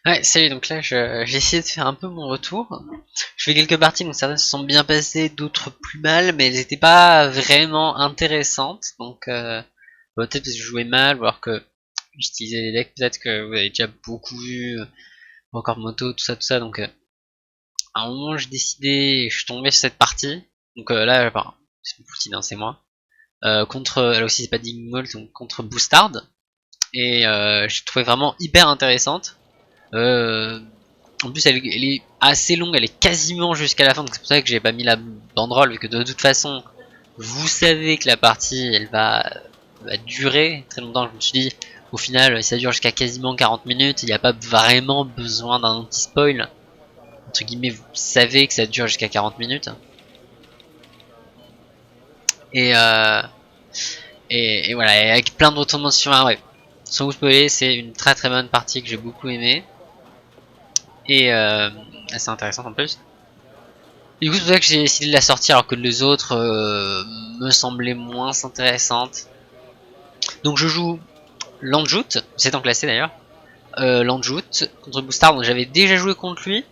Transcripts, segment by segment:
Ouais, salut, donc là j'ai essayé de faire un peu mon retour. Je fais quelques parties, donc certaines se sont bien passées, d'autres plus mal, mais elles n'étaient pas vraiment intéressantes. Donc peut-être parce que je jouais mal, ou alors que j'utilisais des decks, peut-être que vous avez déjà beaucoup vu, encore moto, tout ça. Donc à un moment j'ai décidé, je suis tombé sur cette partie. Donc là, enfin, c'est une poutine, hein, c'est moi. Contre, là aussi c'est pas Digimon, donc contre Boostard. Et j'ai trouvé vraiment hyper intéressante. Euh, En plus, elle est assez longue, elle est quasiment jusqu'à la fin, donc c'est pour ça que j'ai pas mis la banderole, vu que de toute façon, vous savez que la partie, va durer très longtemps. Je me suis dit, au final, ça dure jusqu'à quasiment 40 minutes, il n'y a pas vraiment besoin d'un anti-spoil. Entre guillemets, vous savez que ça dure jusqu'à 40 minutes. Et, euh, et voilà, et avec plein de retournements sur un, ouais. Sans vous spoiler, c'est une très très bonne partie que j'ai beaucoup aimé. Et assez intéressante en plus. Du coup, c'est pour ça que j'ai décidé de la sortir alors que les autres me semblaient moins intéressantes. Donc je joue Landjout, c'est en classé d'ailleurs. Landjout contre Boostard, donc j'avais déjà joué contre lui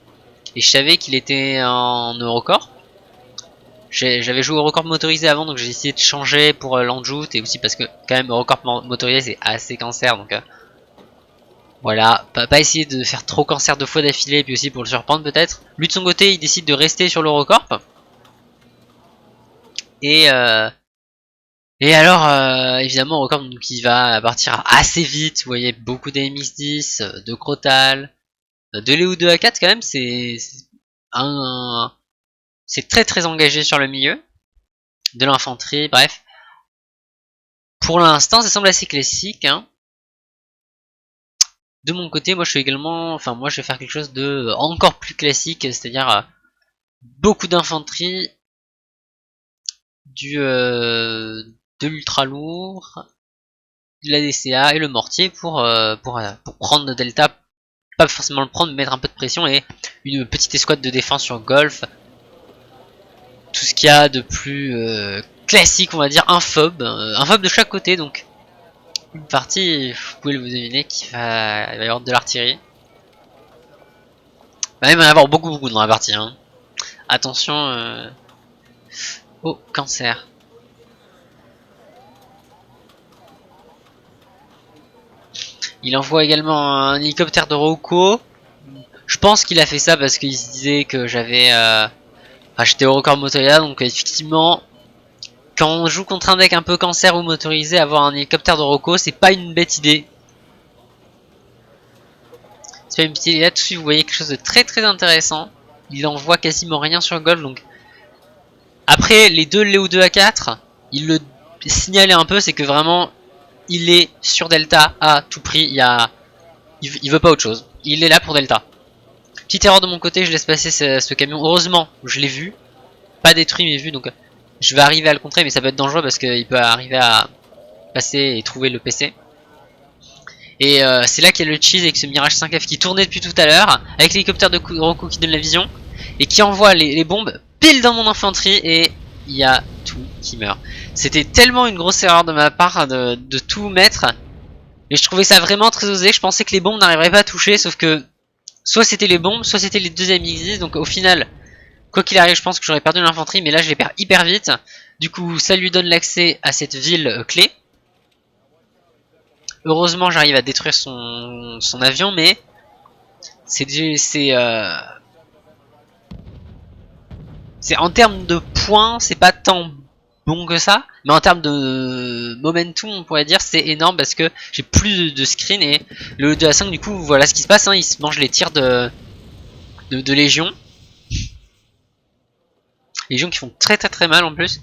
et je savais qu'il était en Eurocorp. J'avais joué au record motorisé avant, donc j'ai essayé de changer pour Landjout et aussi parce que quand même Eurocorp motorisé c'est assez cancer, donc voilà, pas essayer de faire trop cancer 2 fois d'affilée, et puis aussi pour le surprendre peut-être. Lui de son côté, il décide de rester sur l'Eurocorp. Et alors, évidemment, Record, donc, il va partir assez vite. Vous voyez, beaucoup d'AMX10, de Crotal, de Léo 2 A4 quand même. C'est très très engagé sur le milieu. De l'infanterie, bref. Pour l'instant, ça semble assez classique. Hein. De mon côté, moi je suis également, enfin moi je vais faire quelque chose de encore plus classique, c'est-à-dire beaucoup d'infanterie, de l'ultra lourd, de la DCA et le mortier pour prendre Delta, pas forcément le prendre, mais mettre un peu de pression et une petite escouade de défense sur Golf. Tout ce qu'il y a de plus classique, on va dire, un fob de chaque côté, donc une partie, vous pouvez vous deviner qu'il va y avoir de l'artillerie. Il va même y en avoir beaucoup dans la partie. Hein. Attention au cancer. Il envoie également un hélicoptère de Rocco. Je pense qu'il a fait ça parce qu'il se disait que j'avais acheté au record motorisé, donc effectivement, quand on joue contre un deck un peu cancer ou motorisé, avoir un hélicoptère de Rocco, c'est pas une bête idée. C'est pas une petite idée. Là, tout de suite, vous voyez quelque chose de très très intéressant. Il envoie quasiment rien sur Golf, donc après les deux Léo 2 à 4, il le signalait un peu, c'est que vraiment il est sur Delta à tout prix. Il veut pas autre chose. Il est là pour Delta. Petite erreur de mon côté, je laisse passer ce camion. Heureusement, je l'ai vu. Pas détruit, mais vu. Donc, je vais arriver à le contrer, mais ça peut être dangereux parce qu'il peut arriver à passer et trouver le PC. Et c'est là qu'il y a le cheese avec ce Mirage 5F qui tournait depuis tout à l'heure. Avec l'hélicoptère de Roku qui donne la vision. Et qui envoie les bombes pile dans mon infanterie. Et il y a tout qui meurt. C'était tellement une grosse erreur de ma part de tout mettre. Et je trouvais ça vraiment très osé. Je pensais que les bombes n'arriveraient pas à toucher. Sauf que soit c'était les bombes, soit c'était les deux MX10. Donc au final, quoi qu'il arrive, je pense que j'aurais perdu l'infanterie. Mais là, je les perds hyper vite. Du coup, ça lui donne l'accès à cette ville clé. Heureusement, j'arrive à détruire son avion, mais c'est en termes de points, c'est pas tant bon que ça, mais en termes de momentum, on pourrait dire, c'est énorme parce que j'ai plus de screen et le 2 à 5, du coup, voilà ce qui se passe, hein, il se mange les tirs de Légion. Légion qui font très très très mal en plus.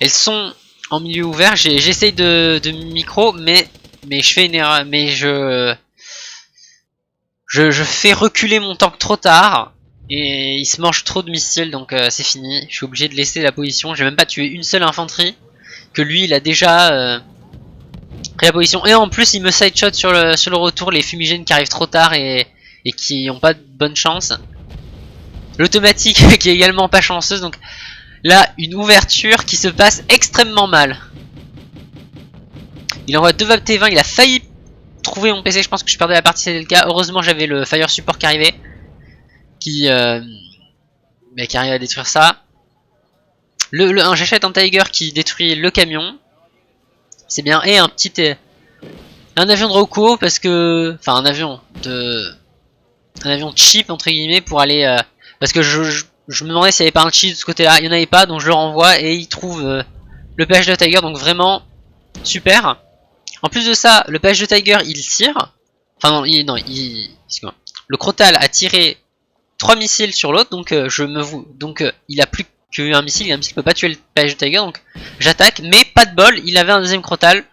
Elles sont en milieu ouvert, j'essaye de micro, mais je fais une erreur, mais je fais reculer mon tank trop tard et il se mange trop de missiles, donc c'est fini. Je suis obligé de laisser la position. J'ai même pas tué une seule infanterie, que lui il a déjà pris la position. Et en plus il me sideshot sur le retour, les fumigènes qui arrivent trop tard et qui ont pas de bonne chance. L'automatique qui est également pas chanceuse, donc là une ouverture qui se passe extrêmement mal. Il envoie 2 VAP T20, il a failli retrouvé mon PC, je pense que je perdais la partie, c'était le cas. Heureusement j'avais le Fire Support qui arrivait, qui arrive à détruire ça. J'achète un Tiger qui détruit le camion, c'est bien, et un avion de Rocco, parce que, enfin un avion cheap entre guillemets pour aller, parce que je me demandais s'il n'y avait pas un cheat de ce côté-là, il n'y en avait pas, donc je le renvoie et il trouve le PH de Tiger, donc vraiment super. En plus de ça, le PH de Tiger il tire, enfin non, le Crotal a tiré 3 missiles sur l'autre, donc il a plus qu'un missile, et un missile peut pas tuer le PH de Tiger, donc j'attaque, mais pas de bol, il avait un deuxième Crotal.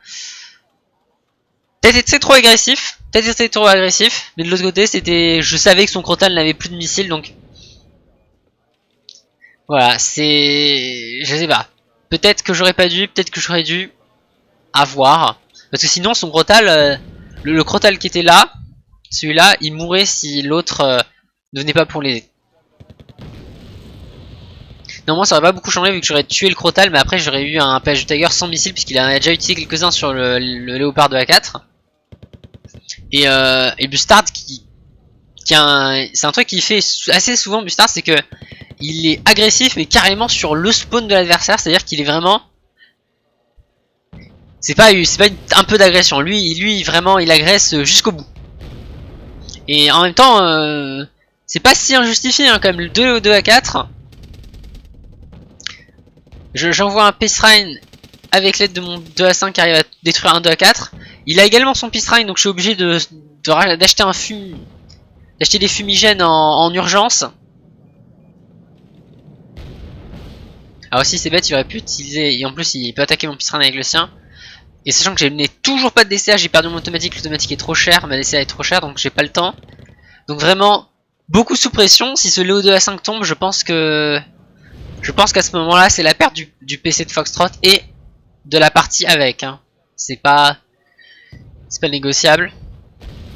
Peut-être été trop agressif, mais de l'autre côté je savais que son Crotal n'avait plus de missiles, donc voilà, je sais pas. Peut-être que j'aurais pas dû, peut-être que j'aurais dû, à voir. Parce que sinon son Crotal, le Crotal qui était là, celui-là, il mourrait si l'autre ne venait pas pour l'aider. Normalement ça aurait pas beaucoup changé vu que j'aurais tué le Crotal, mais après j'aurais eu un PH de Tiger sans missile puisqu'il en a déjà utilisé quelques-uns sur le Léopard de A4. Et Bustard c'est un truc qu'il fait assez souvent, Bustard, c'est que il est agressif mais carrément sur le spawn de l'adversaire, c'est-à-dire qu'il est vraiment, c'est pas un peu d'agression, lui vraiment il agresse jusqu'au bout. Et en même temps c'est pas si injustifié hein, quand même, le 2 à 4. J'envoie un Peace Rain avec l'aide de mon 2 à 5 qui arrive à détruire un 2 à 4. Il a également son Peace Rain, donc je suis obligé d'acheter des fumigènes en urgence. Ah aussi c'est bête, il aurait pu utiliser, et en plus il peut attaquer mon Peace Rain avec le sien. Et sachant que je n'ai toujours pas de DCA, j'ai perdu mon automatique, l'automatique est trop cher, ma DCA est trop chère, donc j'ai pas le temps. Donc vraiment, beaucoup sous pression, si ce Léo 2 à 5 tombe, je pense qu'à ce moment-là, c'est la perte du PC de Foxtrot et de la partie avec. Hein. C'est pas négociable.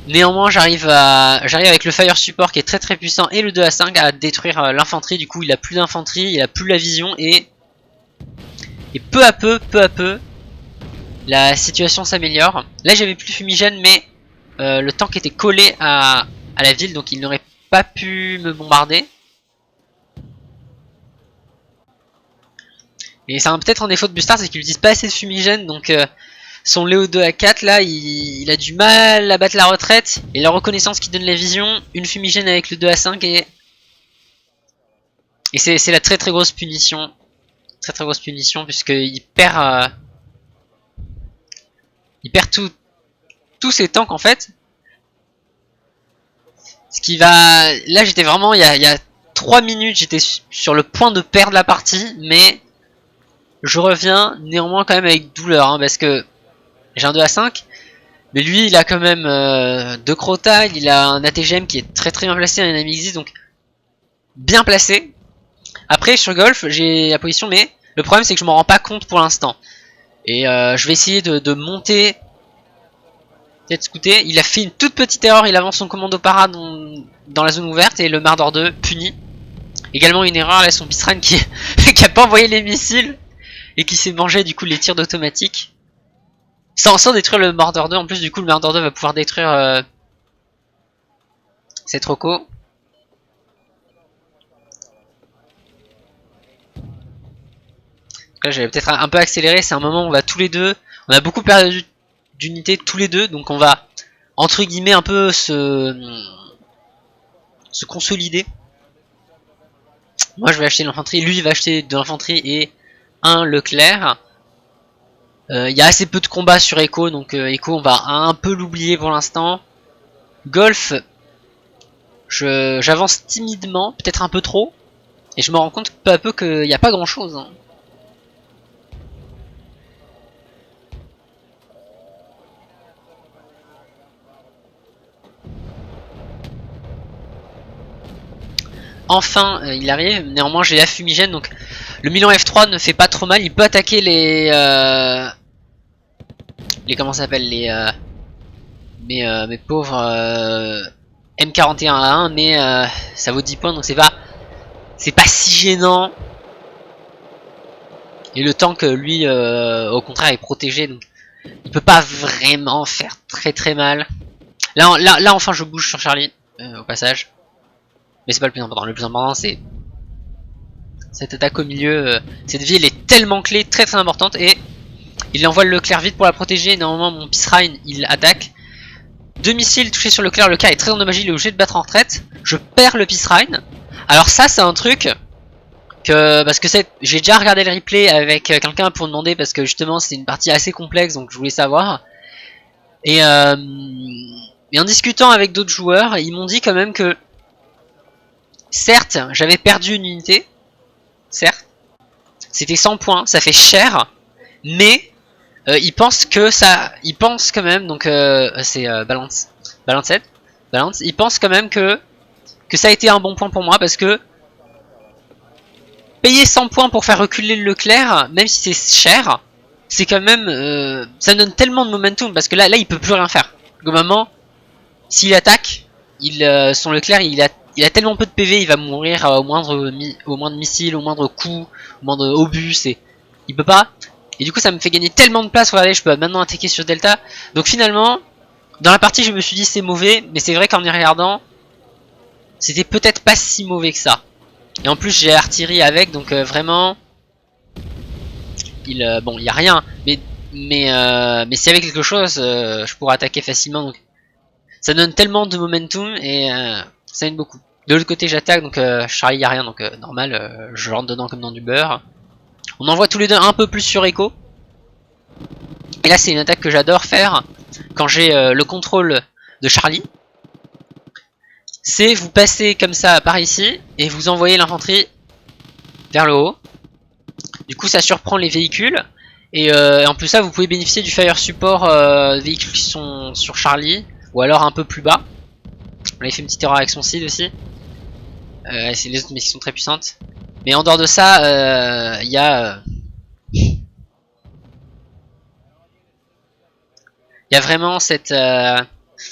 Néanmoins, j'arrive avec le Fire Support qui est très très puissant et le 2 à 5 à détruire l'infanterie. Du coup, il a plus d'infanterie, il a plus la vision et peu à peu, la situation s'améliore. Là, j'avais plus de fumigène, mais le tank était collé à la ville, donc il n'aurait pas pu me bombarder. Et c'est peut-être un défaut de Bustard, c'est qu'il utilise pas assez de fumigène, donc son Léo 2 à 4 là, il a du mal à battre la retraite. Et la reconnaissance qui donne la vision, une fumigène avec le 2 à 5 et c'est la très grosse punition. Très grosse punition puisqu'il perd tous ses tanks en fait. Ce qui va... Là j'étais vraiment, il y a 3 minutes, j'étais sur le point de perdre la partie, mais je reviens néanmoins quand même avec douleur, hein, parce que j'ai un 2 à 5, mais lui il a quand même 2 Crotal, il a un ATGM qui est très bien placé, un Amixis, donc bien placé. Après sur Golf j'ai la position, mais le problème c'est que je m'en rends pas compte pour l'instant. Et je vais essayer de monter, peut-être scouter. Il a fait une toute petite erreur, il avance son commando para dans la zone ouverte et le Mardor 2 punit. Également une erreur, là son Bistran qui a pas envoyé les missiles et qui s'est mangé du coup les tirs d'automatique. Sans détruire le Mardor 2, en plus du coup le Mardor 2 va pouvoir détruire cette Rocco. Là j'avais peut-être un peu accéléré, c'est un moment où on va tous les deux, on a beaucoup perdu d'unités tous les deux, donc on va entre guillemets un peu se consolider. Moi je vais acheter de l'infanterie, lui il va acheter de l'infanterie et un Leclerc. Il y a assez peu de combats sur Echo, donc Echo on va un peu l'oublier pour l'instant. Golf, j'avance timidement, peut-être un peu trop, et je me rends compte peu à peu qu'il n'y a pas grand chose. Hein. Enfin, il arrive. Néanmoins, j'ai la fumigène, donc le Milan F3 ne fait pas trop mal. Il peut attaquer les comment ça s'appelle, mes pauvres M41A1, mais ça vaut 10 points, donc c'est pas si gênant. Et le tank, lui, au contraire, est protégé, donc Il peut pas vraiment faire très mal. Là enfin je bouge sur Charlie, au passage. Mais c'est pas le plus important. Le plus important c'est cette attaque au milieu. Cette vie elle est tellement clé, très importante. Et il envoie le Leclerc vite pour la protéger. Normalement mon Pisrine il attaque. 2 missiles touchés sur le Leclerc est très endommagé, il est obligé de battre en retraite. Je perds le Pisrine. Alors ça c'est un truc que, parce que j'ai déjà regardé le replay avec quelqu'un pour demander, parce que justement c'est une partie assez complexe, donc je voulais savoir. Et en discutant avec d'autres joueurs, ils m'ont dit quand même que certes j'avais perdu une unité, certes c'était 100 points, ça fait cher, mais ils pensent quand même, donc c'est balance, ils pensent quand même que ça a été un bon point pour moi, parce que payer 100 points pour faire reculer le Leclerc, même si c'est cher, c'est quand même, ça donne tellement de momentum, parce que là il peut plus rien faire. Globalement, s'il attaque, son Leclerc il a tellement peu de PV, il va mourir au moindre missile, au moindre coup, au moindre obus, il peut pas. Et du coup ça me fait gagner tellement de place. Regardez, je peux maintenant attaquer sur Delta. Donc finalement, dans la partie je me suis dit c'est mauvais, mais c'est vrai qu'en y regardant, c'était peut-être pas si mauvais que ça. Et en plus j'ai l'artillerie avec, donc vraiment, bon il y a rien, mais s'il y avait quelque chose, je pourrais attaquer facilement. Donc ça donne tellement de momentum et ça aide beaucoup. De l'autre côté j'attaque, donc Charlie il y a rien, donc normal, je rentre dedans comme dans du beurre. On envoie tous les deux un peu plus sur Echo. Et là c'est une attaque que j'adore faire quand j'ai le contrôle de Charlie. C'est vous passez comme ça par ici et vous envoyez l'infanterie vers le haut. Du coup ça surprend les véhicules. Et en plus ça vous pouvez bénéficier du fire support des véhicules qui sont sur Charlie. Ou alors un peu plus bas. On avait fait une petite erreur avec son seed aussi. C'est les autres mais qui sont très puissantes. Mais en dehors de ça, il y a vraiment cette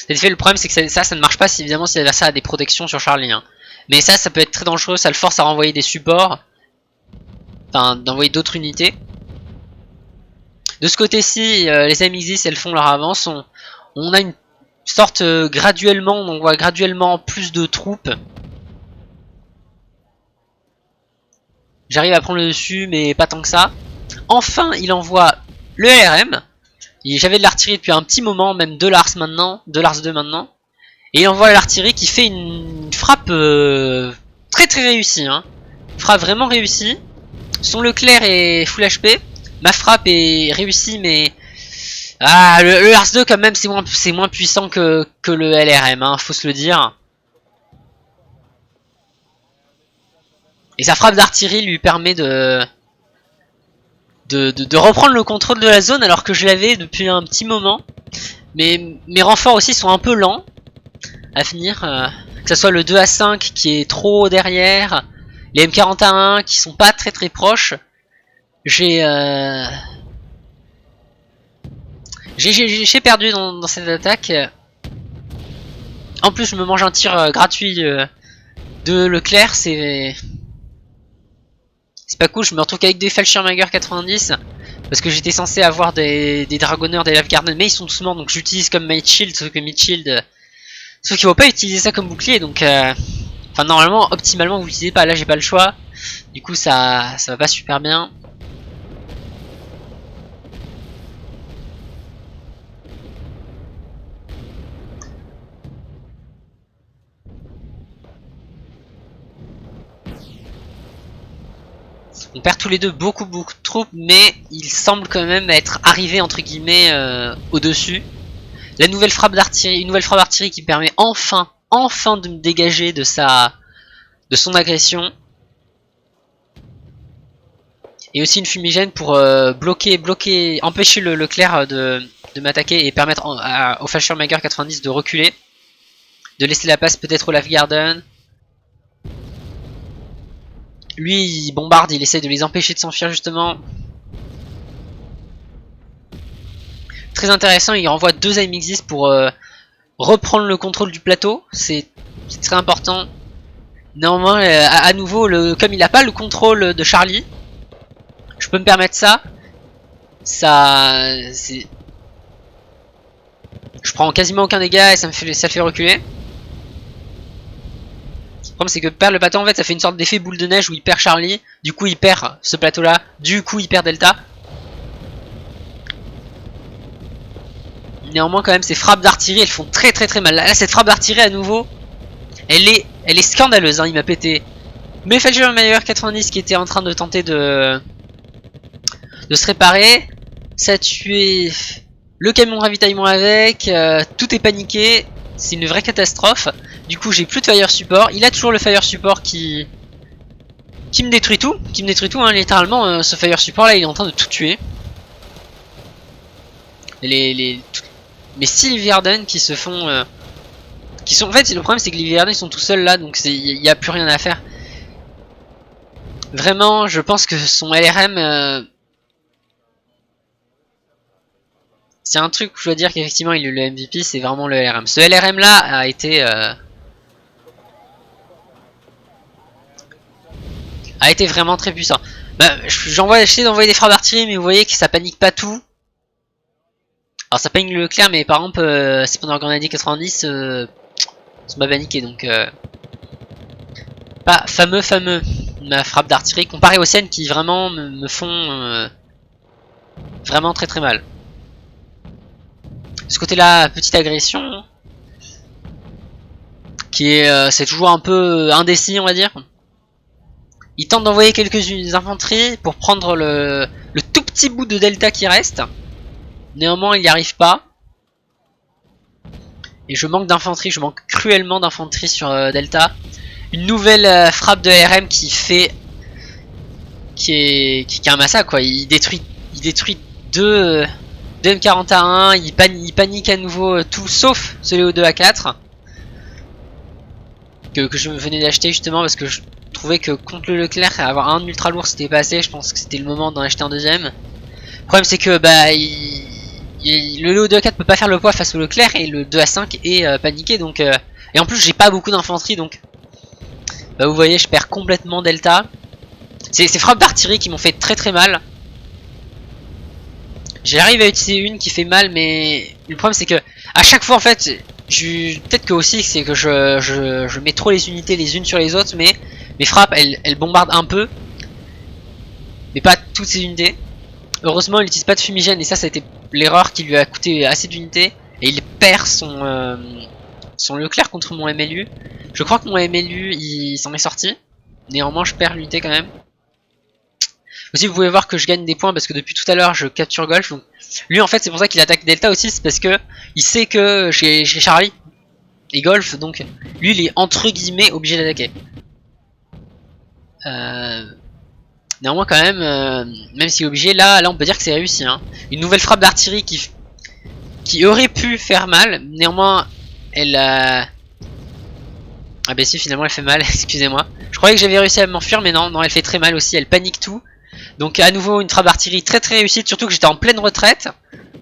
effet. Le problème c'est que ça ne marche pas si évidemment si l'adversaire a des protections sur Charlie. Hein. Mais ça peut être très dangereux, ça le force à renvoyer des supports. Enfin, d'envoyer d'autres unités. De ce côté-ci, les MXIS elles font leur avance. On a une sorte graduellement, on voit graduellement plus de troupes. J'arrive à prendre le dessus, mais pas tant que ça. Enfin, il envoie le LRM. J'avais de l'artillerie depuis un petit moment, même 2 Lars maintenant, 2 Lars 2 maintenant. Et il envoie l'artillerie qui fait une frappe très réussie. Hein. Frappe vraiment réussie. Son Leclerc est full HP. Ma frappe est réussie, mais le Lars 2 quand même c'est moins puissant que le LRM, hein, faut se le dire. Et sa frappe d'artillerie lui permet de reprendre le contrôle de la zone alors que je l'avais depuis un petit moment. Mais mes renforts aussi sont un peu lents à finir. Que ce soit le 2 à 5 qui est trop derrière, les M41 qui sont pas très proches. J'ai perdu dans cette attaque. En plus je me mange un tir gratuit de Leclerc, c'est pas cool. Je me retrouve qu'avec des Fallschirmjäger 90 parce que j'étais censé avoir des dragonneurs, des Lafgarden, mais ils sont tous morts, donc j'utilise comme Might Shield, sauf que Might Shield, sauf qu'il ne faut pas utiliser ça comme bouclier, donc enfin normalement optimalement vous l'utilisez pas. Là j'ai pas le choix, du coup ça va pas super bien. On perd tous les deux beaucoup de troupes, mais il semble quand même être arrivé entre guillemets au-dessus. La nouvelle frappe d'artillerie, une nouvelle frappe d'artillerie qui permet enfin de me dégager de son agression. Et aussi une fumigène pour empêcher le Leclerc de m'attaquer et permettre au Fallschirmjäger 90 de reculer, de laisser la place peut-être au Lafgarden. Lui il bombarde, il essaie de les empêcher de s'enfuir justement. Très intéressant, il renvoie 2 AMX-10 pour reprendre le contrôle du plateau. C'est très important. Néanmoins, à nouveau, comme il n'a pas le contrôle de Charlie, je peux me permettre ça. Je prends quasiment aucun dégât et ça le fait reculer. Le problème c'est que perdre le plateau en fait ça fait une sorte d'effet boule de neige où il perd Charlie, du coup il perd ce plateau là, du coup il perd Delta. Néanmoins quand même ces frappes d'artillerie elles font très mal. Là cette frappe d'artillerie à nouveau, elle est scandaleuse, hein, il m'a pété. Mais Fallschirmjäger 90 qui était en train de tenter de se réparer. Ça a tué le camion de ravitaillement avec, tout est paniqué, c'est une vraie catastrophe. Du coup j'ai plus de fire support, il a toujours le fire support qui me détruit tout, hein, littéralement ce fire support là il est en train de tout tuer. Mes Sylvarden qui se font... en fait le problème c'est que les Sylvarden ils sont tout seuls là donc il n'y a plus rien à faire. Vraiment je pense que son LRM... c'est un truc où je dois dire qu'effectivement il est le MVP, c'est vraiment le LRM. Ce LRM là a été vraiment très puissant. Bah, j'essaie d'envoyer des frappes d'artillerie mais vous voyez que ça panique pas tout. Alors ça panique le clair mais par exemple c'est pendant Grenadier 90 ça m'a paniqué donc pas fameux ma frappe d'artillerie comparé aux scènes qui vraiment me font vraiment très mal. Ce côté là petite agression qui est c'est toujours un peu indécis on va dire. Il tente d'envoyer quelques infanteries pour prendre le tout petit bout de delta qui reste. Néanmoins il n'y arrive pas. Et je manque d'infanterie, je manque cruellement d'infanterie sur delta. Une nouvelle frappe de RM qui fait... qui est un massacre quoi. Il détruit deux M41, il panique à nouveau tout sauf ce Léo 2 A4. Que je venais d'acheter justement parce que je trouvais que contre le Leclerc avoir un ultra lourd c'était pas assez, je pense que c'était le moment d'en acheter un deuxième. Le problème c'est que bah le Léo 2 A4 peut pas faire le poids face au Leclerc et le 2 A5 est paniqué donc et en plus j'ai pas beaucoup d'infanterie donc bah vous voyez je perds complètement delta. C'est ces frappes d'artillerie qui m'ont fait très mal. J'arrive à utiliser une qui fait mal mais le problème c'est que à chaque fois en fait peut-être que aussi c'est que je mets trop les unités les unes sur les autres mais mes frappes elles bombardent un peu mais pas toutes ces unités. Heureusement il n'utilise pas de fumigène et ça a été l'erreur qui lui a coûté assez d'unités et il perd son Leclerc contre mon MLU. Je crois que mon MLU il s'en est sorti. Néanmoins je perds l'unité quand même. Aussi vous pouvez voir que je gagne des points parce que depuis tout à l'heure je capture Golf. Donc, lui en fait c'est pour ça qu'il attaque Delta aussi, c'est parce que il sait que j'ai Charlie et Golf, donc lui il est entre guillemets obligé d'attaquer. Néanmoins quand même, même s'il est obligé, là on peut dire que c'est réussi. Hein. Une nouvelle frappe d'artillerie qui aurait pu faire mal, néanmoins elle ah bah si finalement elle fait mal, excusez-moi. Je croyais que j'avais réussi à m'enfuir mais non, elle fait très mal aussi, elle panique tout. Donc à nouveau une frappe d'artillerie très réussite, surtout que j'étais en pleine retraite.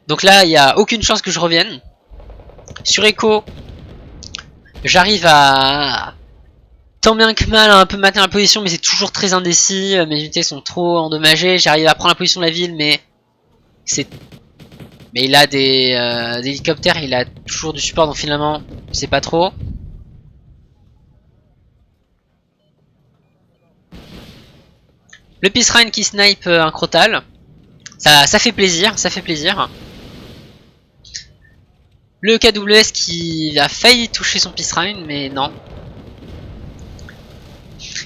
Donc là il n'y a aucune chance que je revienne. Sur Echo, j'arrive à tant bien que mal à un peu maintenir la position mais c'est toujours très indécis. Mes unités sont trop endommagées, j'arrive à prendre la position de la ville mais il a des hélicoptères, il a toujours du support donc finalement c'est pas trop. Le Pisrine qui snipe un Crotal. Ça fait plaisir, Le KWS qui a failli toucher son Pisrine, mais non.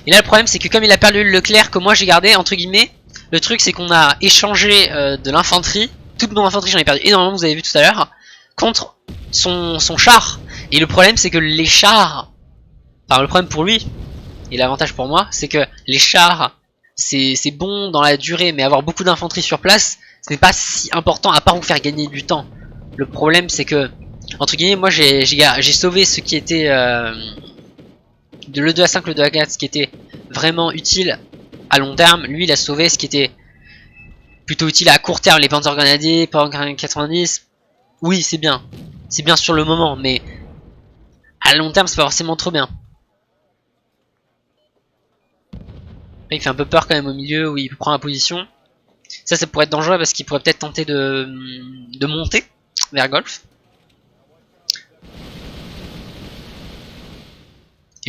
Et là le problème c'est que comme il a perdu le Leclerc que moi j'ai gardé, entre guillemets, le truc c'est qu'on a échangé de l'infanterie, toute mon infanterie j'en ai perdu énormément, vous avez vu tout à l'heure, contre son char. Et le problème c'est que les chars, enfin le problème pour lui, et l'avantage pour moi, c'est que les chars, c'est bon dans la durée, mais avoir beaucoup d'infanterie sur place, ce n'est pas si important à part vous faire gagner du temps. Le problème c'est que, entre guillemets, moi j'ai sauvé ce qui était de le 2 à 5, le 2 à 4, ce qui était vraiment utile à long terme. Lui il a sauvé ce qui était plutôt utile à court terme, les Panzer Grenadiers, Panzer 90. Oui c'est bien sur le moment, mais à long terme c'est pas forcément trop bien. Il fait un peu peur quand même au milieu où il prend la position. Ça pourrait être dangereux parce qu'il pourrait peut-être tenter de monter vers Golf.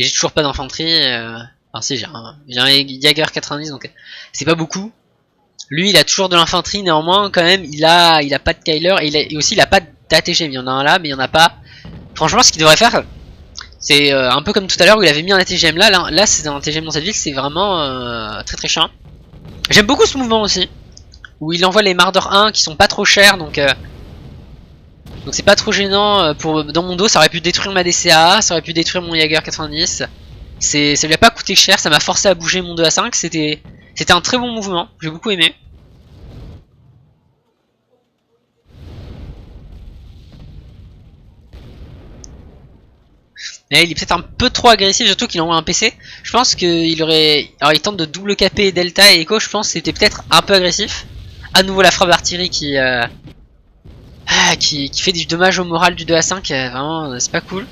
Et j'ai toujours pas d'infanterie. Enfin si, j'ai un Jaeger 90, donc c'est pas beaucoup. Lui, il a toujours de l'infanterie, néanmoins, quand même, il a pas de Kyler, et aussi il a pas d'ATGM. Il y en a un là, mais il y en a pas. Franchement, ce qu'il devrait faire, c'est un peu comme tout à l'heure où il avait mis un ATGM là. Là c'est un ATGM dans cette ville, c'est vraiment très très chiant. J'aime beaucoup ce mouvement aussi, où il envoie les Marder 1 qui sont pas trop chers, donc c'est pas trop gênant. Dans mon dos, ça aurait pu détruire ma DCA, ça aurait pu détruire mon Jaeger 90. Ça lui a pas coûté cher, ça m'a forcé à bouger mon 2 à 5, c'était un très bon mouvement, j'ai beaucoup aimé. Mais il est peut-être un peu trop agressif, surtout qu'il envoie un PC. Je pense qu'il aurait... Alors il tente de double KP Delta et Echo, je pense que c'était peut-être un peu agressif. À nouveau la frappe d'artillerie qui fait du dommage au moral du 2 à 5, vraiment c'est pas cool.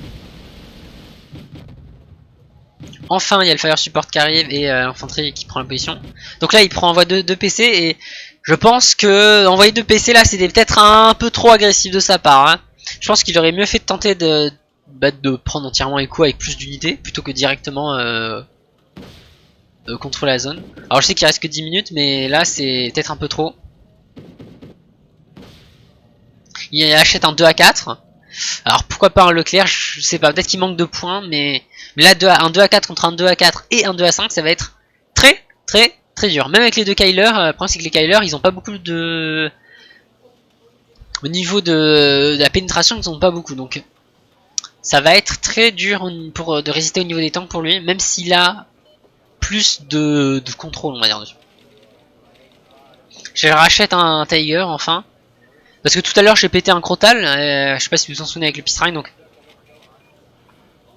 Enfin il y a le fire support qui arrive et l'infanterie qui prend la position. Donc là il envoie deux PC et je pense que envoyer 2 PC là c'était peut-être un peu trop agressif de sa part. Hein. Je pense qu'il aurait mieux fait de tenter de prendre entièrement Echo avec plus d'unités plutôt que directement contrôler la zone. Alors je sais qu'il reste que 10 minutes mais là c'est peut-être un peu trop. Il achète un 2 à 4. Alors pourquoi pas un Leclerc, je sais pas, peut-être qu'il manque de points, mais là un 2 à 4 contre un 2 à 4 et un 2 à 5, ça va être très très très dur. Même avec les deux Kyler, le problème c'est que les Kyler ils ont pas beaucoup de... Au niveau de la pénétration, ils ont pas beaucoup, donc ça va être très dur de résister au niveau des tanks pour lui, même s'il a plus de contrôle, on va dire dessus. Je rachète un Tiger enfin. Parce que tout à l'heure j'ai pété un Crotal, je sais pas si vous vous en souvenez avec le Peace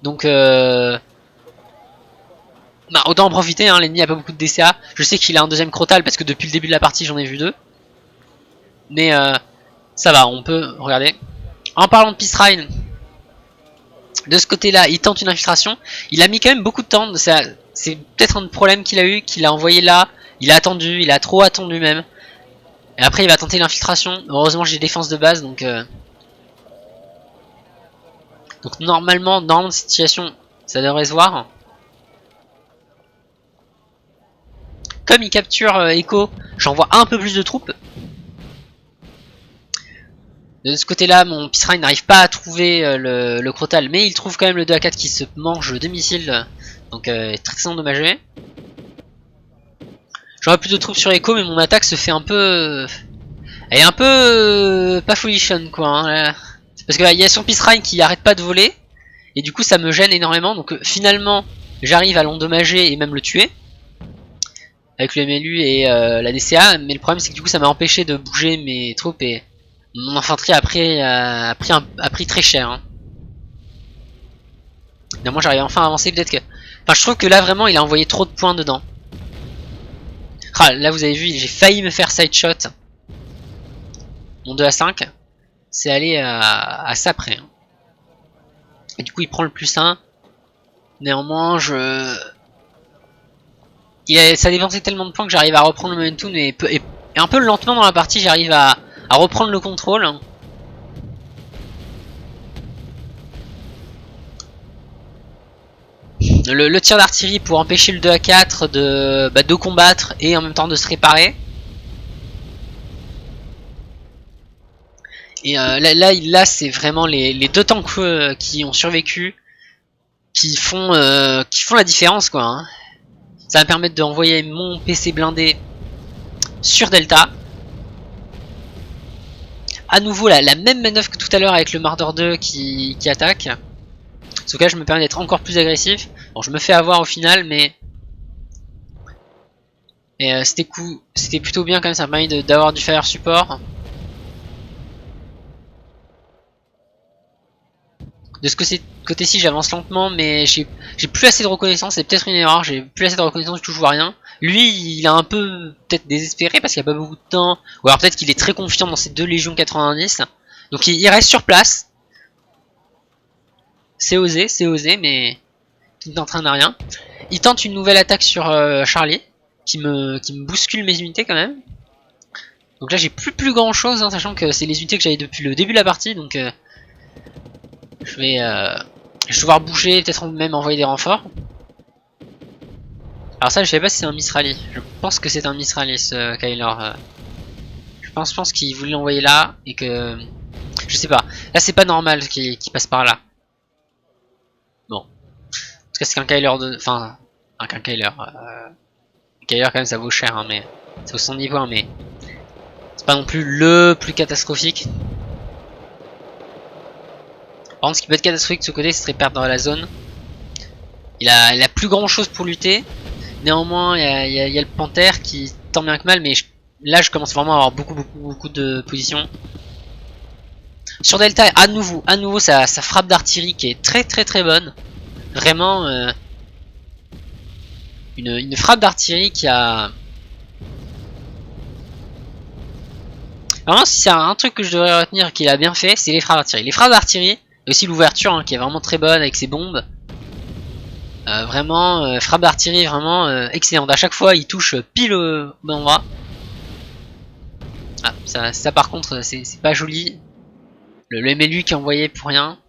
donc bah, autant en profiter, hein, l'ennemi a pas beaucoup de DCA. Je sais qu'il a un deuxième Crotal parce que depuis le début de la partie j'en ai vu 2. Mais ça va, on peut regarder. En parlant de Peace de ce côté là il tente une infiltration. Il a mis quand même beaucoup de temps, c'est peut-être un problème qu'il a eu, qu'il a envoyé là. Il a attendu, il a trop attendu même. Et après il va tenter l'infiltration. Heureusement j'ai défense de base donc normalement dans cette situation ça devrait se voir. Comme il capture Echo, j'envoie un peu plus de troupes. De ce côté là mon Peace n'arrive pas à trouver le Crotal, mais il trouve quand même le 2 à 4 qui se mange de missiles. Donc très très endommagé. J'aurais plus de troupes sur Echo mais mon attaque se fait un peu... Elle est un peu pas folichonne quoi. Hein. Parce qu'il y a son Peace qui arrête pas de voler. Et du coup ça me gêne énormément. Donc finalement j'arrive à l'endommager et même le tuer. Avec le MLU et la DCA. Mais le problème c'est que du coup ça m'a empêché de bouger mes troupes. Et mon infanterie a pris très cher. Hein. Moi j'arrive enfin à avancer. Peut-être que... Enfin je trouve que là vraiment il a envoyé trop de points dedans. Ah, là vous avez vu j'ai failli me faire side shot. Mon 2 à 5. C'est allé à ça près. Hein. Et du coup il prend le plus 1. Néanmoins ça a dépensé tellement de points que j'arrive à reprendre le momentum et un peu lentement dans la partie j'arrive à reprendre le contrôle. Le tir d'artillerie pour empêcher le 2 à 4 de combattre et en même temps de se réparer. Et là c'est vraiment les deux tanks qui ont survécu qui font la différence quoi. Hein. Ça va me permettre d'envoyer mon PC blindé sur Delta. À nouveau la même manœuvre que tout à l'heure avec le Marder 2 qui attaque. Sauf que là je me permets d'être encore plus agressif. Bon je me fais avoir au final mais... Et c'était plutôt bien quand même, ça m'a permis d'avoir du fire support. De ce côté-ci j'avance lentement mais j'ai plus assez de reconnaissance, c'est peut-être une erreur, j'ai plus assez de reconnaissance, je touche rien. Lui il a un peu peut-être désespéré parce qu'il n'y a pas beaucoup de temps, ou alors peut-être qu'il est très confiant dans ses 2 légions 90. Donc il reste sur place. C'est osé mais qui ne t'entraîne à rien. Il tente une nouvelle attaque sur Charlie, qui me bouscule mes unités quand même. Donc là j'ai plus grand chose, hein, sachant que c'est les unités que j'avais depuis le début de la partie, donc je vais Je vais devoir bouger, peut-être même envoyer des renforts. Alors ça, je sais pas si c'est un Misrali. Je pense que c'est un Misrali, ce Kyler. Je pense qu'il voulait l'envoyer là, et que... Je sais pas. Là, c'est pas normal qu'il passe par là. Bon. En tout cas, c'est qu'un Kyler de... Enfin, qu'un Kyler. Kyler, quand même, ça vaut cher, hein, mais... Ça vaut 110 points, mais... C'est pas non plus le plus catastrophique. Par contre, ce qui peut être catastrophique de ce côté, ce serait perdre la zone. Il a plus grand chose pour lutter. Néanmoins, il y a le Panthère qui, tant bien que mal, mais là je commence vraiment à avoir beaucoup de positions. Sur Delta, à nouveau sa frappe d'artillerie qui est très bonne. Vraiment, une frappe d'artillerie qui a... Vraiment, si c'est un truc que je devrais retenir qu'il a bien fait, c'est les frappes d'artillerie. Les frappes d'artillerie, et aussi l'ouverture qui est vraiment très bonne avec ses bombes. Vraiment, frappe d'artillerie vraiment excellente. À chaque fois, il touche pile au bon endroit. Ah, ça par contre, c'est pas joli. Le MLU qui est envoyé pour rien.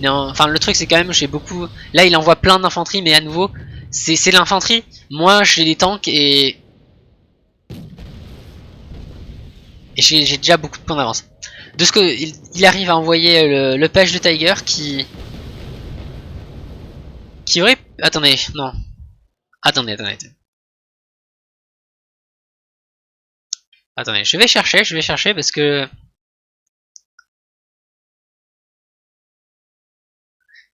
Mais enfin, le truc, c'est quand même, j'ai beaucoup... Là, il envoie plein d'infanterie, mais à nouveau, c'est l'infanterie. Moi, j'ai des tanks et j'ai déjà beaucoup de points d'avance. De ce que il arrive à envoyer le page de Tiger qui aurait... Attendez, non. Attendez. Attendez, je vais chercher parce que...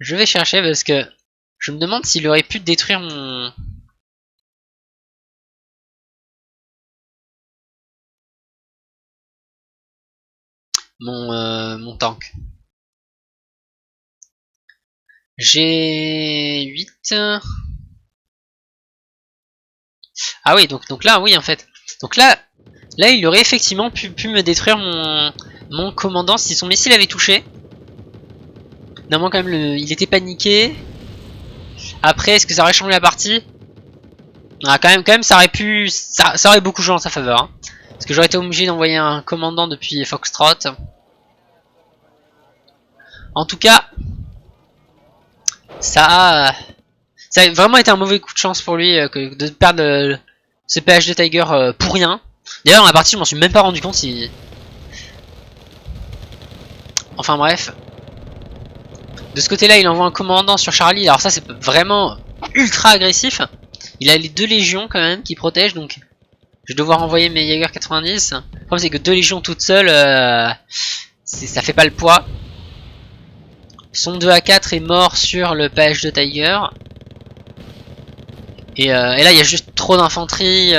Je vais chercher parce que... Je me demande s'il aurait pu détruire mon tank. J'ai 8. Ah oui, donc là, oui, en fait. Donc là, il aurait effectivement pu me détruire mon commandant si son missile avait touché. Normalement, quand même, il était paniqué. Après, est-ce que ça aurait changé la partie? Ah, quand même, ça aurait pu... Ça aurait beaucoup joué en sa faveur. Hein. Parce que j'aurais été obligé d'envoyer un commandant depuis Foxtrot. En tout cas, ça a vraiment été un mauvais coup de chance pour lui de perdre ce PH de Tiger pour rien. D'ailleurs, dans la partie, je m'en suis même pas rendu compte si... Enfin bref. De ce côté-là, il envoie un commandant sur Charlie. Alors ça, c'est vraiment ultra agressif. Il a les 2 légions quand même qui protègent, donc je vais devoir envoyer mes Jaeger 90. Le problème, c'est que 2 légions toutes seules, ça fait pas le poids. Son 2A4 est mort sur le PH de Tiger. Et là, il y a juste trop d'infanterie.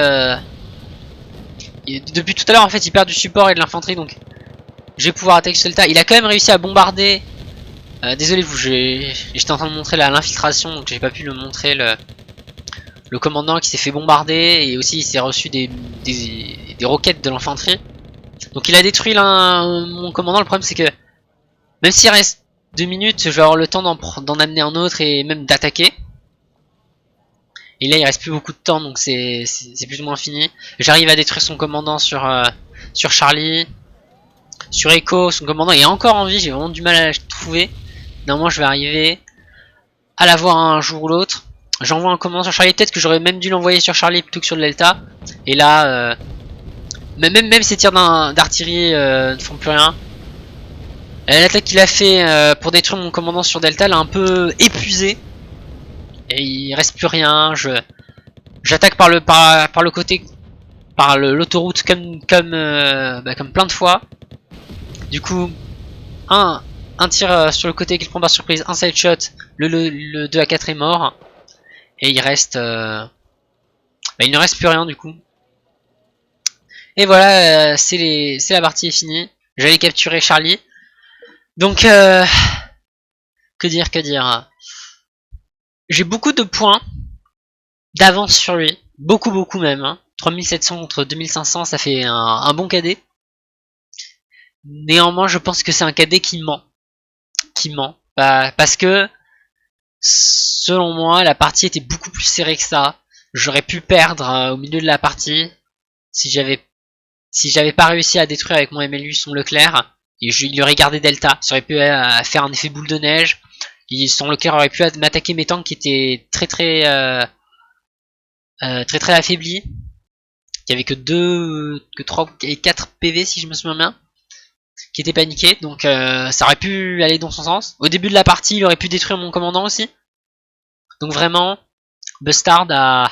Depuis tout à l'heure, en fait, il perd du support et de l'infanterie, donc je vais pouvoir attaquer ce delta. Il a quand même réussi à bombarder. Désolé, j'étais en train de montrer l'infiltration, donc j'ai pas pu le montrer. Le commandant qui s'est fait bombarder, et aussi il s'est reçu des roquettes de l'infanterie. Donc il a détruit mon commandant. Le problème, c'est que même s'il reste 2 minutes, je vais avoir le temps d'en amener un autre et même d'attaquer. Et là, il reste plus beaucoup de temps, donc c'est plus ou moins fini. J'arrive à détruire son commandant sur Charlie. Sur Echo, son commandant est encore en vie, j'ai vraiment du mal à le trouver. Normalement, je vais arriver à l'avoir un jour ou l'autre. J'envoie un commandant sur Charlie, peut-être que j'aurais même dû l'envoyer sur Charlie plutôt que sur le Delta. Et là, même ces tirs d'artillerie ne font plus rien. L'attaque qu'il a fait pour détruire mon commandant sur Delta l'a un peu épuisé. Et il reste plus rien. J'attaque par le côté, par l'autoroute comme plein de fois. Du coup, un tir sur le côté qu'il prend par surprise, un side shot, le 2A4 est mort. Et il reste... il ne reste plus rien du coup. Et voilà, la partie est finie. J'allais capturer Charlie. Donc, que dire. J'ai beaucoup de points d'avance sur lui. Beaucoup même. Hein. 3700 contre 2500, ça fait un bon cadet. Néanmoins, je pense que c'est un cadet qui ment. Parce que, selon moi, la partie était beaucoup plus serrée que ça. J'aurais pu perdre au milieu de la partie si j'avais pas réussi à détruire avec mon MLU son Leclerc. il aurait gardé Delta, ça aurait pu faire un effet boule de neige. Son Locker aurait pu m'attaquer mes tanks qui étaient très affaiblis, qui avaient que 3 et 4 PV si je me souviens bien, qui étaient paniqués, donc ça aurait pu aller dans son sens. Au début de la partie, il aurait pu détruire mon commandant aussi. Donc vraiment, Bustard a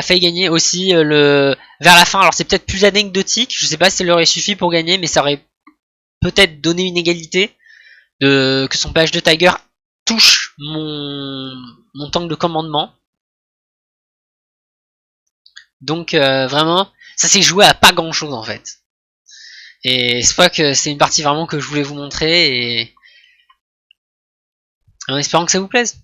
failli gagner aussi vers la fin. Alors c'est peut-être plus anecdotique, je sais pas si ça lui aurait suffi pour gagner, mais ça aurait peut-être donné une égalité que son page de Tiger touche mon tank de commandement. Donc vraiment, ça s'est joué à pas grand chose en fait. Et c'est pas que c'est une partie vraiment que je voulais vous montrer et en espérant que ça vous plaise.